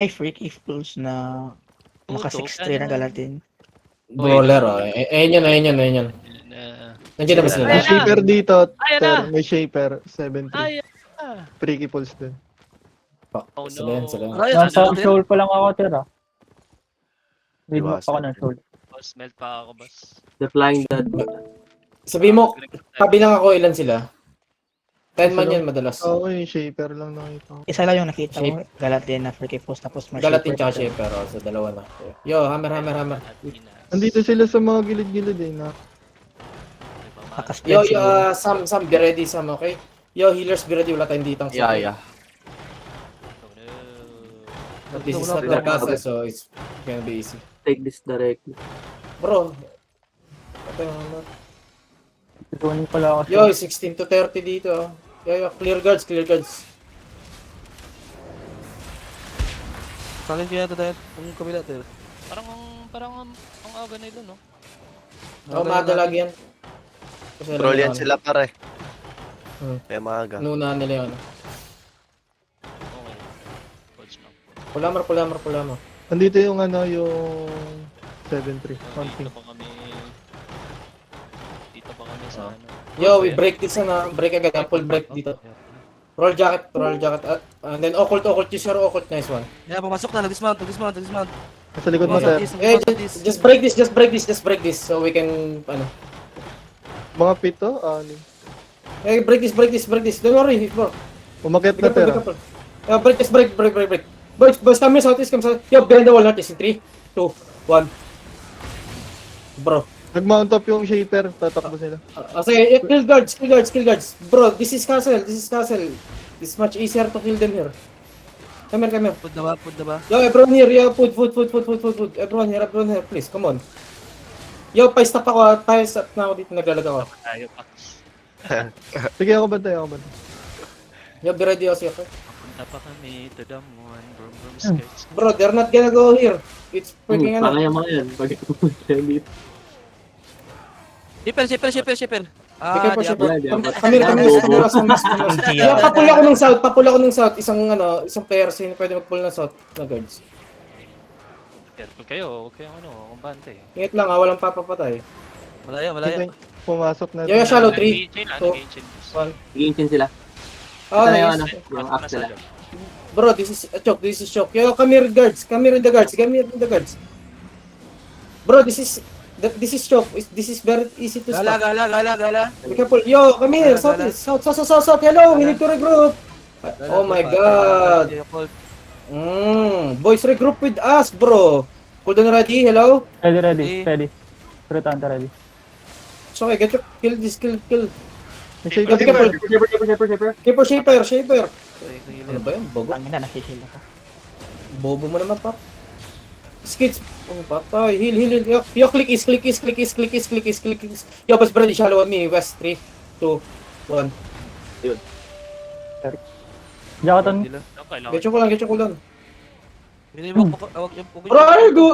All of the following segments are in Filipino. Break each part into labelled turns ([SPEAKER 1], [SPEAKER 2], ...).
[SPEAKER 1] Ay, freaky fools na naka 6-3 na galatin.
[SPEAKER 2] Brawler, ayun yan. Nandiyan na ba sila?
[SPEAKER 3] May
[SPEAKER 4] Ayan na.
[SPEAKER 3] shaper dito,
[SPEAKER 4] Ayan
[SPEAKER 3] Ter.
[SPEAKER 4] na.
[SPEAKER 3] May shaper, 7-3.
[SPEAKER 4] Ay,
[SPEAKER 3] Freaky pulse din.
[SPEAKER 4] oh
[SPEAKER 2] Sila yan,
[SPEAKER 4] no.
[SPEAKER 2] sila yan.
[SPEAKER 4] Ay,
[SPEAKER 5] Nasa
[SPEAKER 4] ano,
[SPEAKER 5] shoal pa lang ako, Ter, ah. Need mo
[SPEAKER 6] Iwasan.
[SPEAKER 5] ako ng shoal.
[SPEAKER 4] boss, melt pa ako, boss.
[SPEAKER 6] The Flying Dad.
[SPEAKER 2] Sabi mo, tabi lang ako, ilan sila? 10 man yan madalas.
[SPEAKER 3] Oo, yung shaper lang nakita ko.
[SPEAKER 1] Isa lang yung nakita ko, galatin na freaky fools, tapos may
[SPEAKER 2] Galatin
[SPEAKER 1] shaper.
[SPEAKER 2] tsaka shaper, sa dalawa na. Yo, hammer.
[SPEAKER 3] Andito sila sa mga gilid-gilid eh. Na.
[SPEAKER 1] Naka-spread
[SPEAKER 2] Yo,
[SPEAKER 1] siguro.
[SPEAKER 2] Sam, be ready, Sam, okay? Yo, healers, be ready, wala tayong ditang
[SPEAKER 6] Yeah.
[SPEAKER 2] But this is not their castle, so it's gonna be easy.
[SPEAKER 6] Take this directly.
[SPEAKER 2] Bro, ito yung hammer.
[SPEAKER 5] Tutunin pala ako.
[SPEAKER 2] Yo, 16 to 30 dito. Yo, clear guards.
[SPEAKER 7] Sakin kaya ito dahil ang kabila tayo.
[SPEAKER 4] Parang ang aga na ito, no?
[SPEAKER 2] Oo, maaga lagi yan. Kasi
[SPEAKER 8] Troll yan
[SPEAKER 2] alam
[SPEAKER 8] sila pare.
[SPEAKER 2] Hmm.
[SPEAKER 8] Kaya maaga.
[SPEAKER 2] Nunahan nila yun.
[SPEAKER 4] Okay. Coach lang.
[SPEAKER 2] Pulamar.
[SPEAKER 3] Andito yung ano, yung 7-3. Something.
[SPEAKER 4] Dito pa kami sa ano.
[SPEAKER 2] Yo, we break this break agad, full break dito. Roll jacket, and then occult, use your occult, nice one.
[SPEAKER 7] Yeah, pumasok na. Nag-dismount.
[SPEAKER 3] Nasa likod mo, Ter.
[SPEAKER 2] Just break this, so we can,
[SPEAKER 3] Mga pito,
[SPEAKER 2] break this, don't worry, bro.
[SPEAKER 3] umakit
[SPEAKER 2] Pick
[SPEAKER 3] na,
[SPEAKER 2] up,
[SPEAKER 3] Ter.
[SPEAKER 2] pick up. Break this, break. Boys, come here, southeast, Yo, behind the wall, notice, in 3, 2, 1. Bro.
[SPEAKER 3] Nag-mount up yung shaper, tatakbo sila.
[SPEAKER 2] Sige, kill guards. Bro, this is castle. It's much easier to kill them here. Come here.
[SPEAKER 7] Pud na ba?
[SPEAKER 2] Yo, everyone here, yo, food. Everyone here, please, come on. Yo, pa-stop na ako dito, naglalag ako.
[SPEAKER 4] Tayo pa.
[SPEAKER 3] Sige, ako bantay.
[SPEAKER 2] Yo, be ready also, okay?
[SPEAKER 4] Punta pa kami to the moon. Brum skirts.
[SPEAKER 2] Bro, they're not gonna go here. It's freaking
[SPEAKER 6] Pakaya mga yan. Pag pumunta dito.
[SPEAKER 7] Shaper.
[SPEAKER 2] Shaper.
[SPEAKER 6] Diablo.
[SPEAKER 2] Kami, Yo, papul ako ng south. Isang player sino pwede mag-pull ng south na guards.
[SPEAKER 4] Careful kayo. Huwag kayong kumbante.
[SPEAKER 2] Ingat lang, walang papapatay.
[SPEAKER 7] Malaya.
[SPEAKER 3] Pumasok na.
[SPEAKER 2] Yo, shallow 3,
[SPEAKER 4] Nag-chain lang,
[SPEAKER 2] two,
[SPEAKER 4] nag-chain.
[SPEAKER 2] 1.
[SPEAKER 6] Nag-iintin sila.
[SPEAKER 2] Oh,
[SPEAKER 6] Ito na yung
[SPEAKER 2] nice.
[SPEAKER 6] yung act nila.
[SPEAKER 2] Bro, this is a choke. Yo, come here, in the guards. Bro, this is choke. This is very easy to stop.
[SPEAKER 7] Gala.
[SPEAKER 2] Be careful. Yo, come here, south. Hello, we need to regroup. Oh my god. Boys, regroup with us, bro. Cooldown ready, hello?
[SPEAKER 5] Ready. Return, ready.
[SPEAKER 2] So, okay, get your kill this, kill.
[SPEAKER 3] May
[SPEAKER 2] Be
[SPEAKER 3] shaper.
[SPEAKER 2] careful. Shaper. Ano ba yun? Bogo?
[SPEAKER 1] Ang ina, nakikil ako.
[SPEAKER 2] Bobo mo naman, pap. Skids. Oh, patay. Heal. Yo, click is. Yo, boss, brother, shallow on me. West, 3, 2, 1.
[SPEAKER 5] Jakaton.
[SPEAKER 2] Get your cooldown.
[SPEAKER 7] Bro,
[SPEAKER 2] Bro,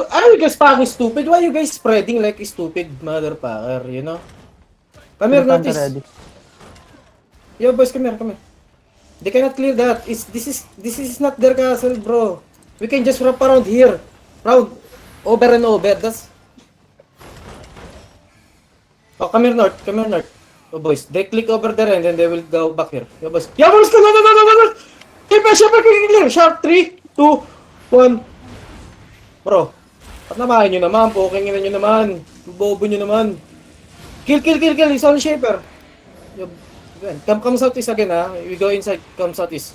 [SPEAKER 2] are you guys fucking stupid? Why you guys spreading like a stupid motherfucker, you know? Come here,
[SPEAKER 5] Return,
[SPEAKER 2] notice.
[SPEAKER 5] ready.
[SPEAKER 2] Yo, boys, come here. They cannot clear that. This is not their castle, bro. We can just wrap around here. Round. Over and over. That's... Oh, come here, north. Oh, boys. They click over there and then they will go back here. Yo, boys. Yo, boys! No! Shaper, clear. Sharp. 3, 2, 1. Bro. Patnamahin nyo naman. Poking nyo naman. Bobo nyo naman. Kill. It's only Shaper. Yo, come southeast again, ha? We go inside. Come southeast.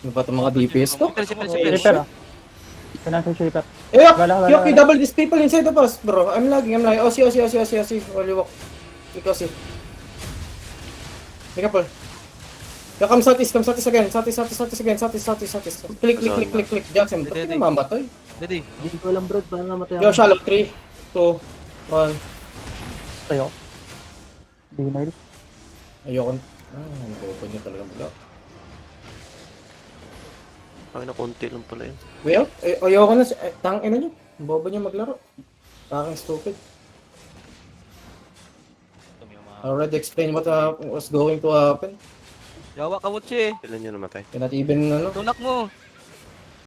[SPEAKER 2] Ano ba itong mga DPS to?
[SPEAKER 5] Shaper, ah. Kailangan sa shaper.
[SPEAKER 2] Yo, double these people inside of us, bro. I'm lagging. OC. While you walk. Click OC. Be careful. Yo, come southeast again. Southeast again. Click. Jackson, ba't ka namamatay?
[SPEAKER 7] Ready.
[SPEAKER 6] Hindi ko alam bro, paano namatay
[SPEAKER 2] Yo,
[SPEAKER 6] ako.
[SPEAKER 2] shallow. 3, 2, 1.
[SPEAKER 5] Tayo. Denied.
[SPEAKER 2] Ayoko. Ang bobo niyo talaga bro.
[SPEAKER 8] Ay, na konti lang pala yun.
[SPEAKER 2] Well, ayoko na. Tangina niyo. Ang bobo niyo maglaro. Parang stupid. I already explained what was going to happen.
[SPEAKER 7] Yawa ka, Wutsi.
[SPEAKER 8] Ilan yun namatay?
[SPEAKER 2] Cannot even,
[SPEAKER 7] Tunak mo.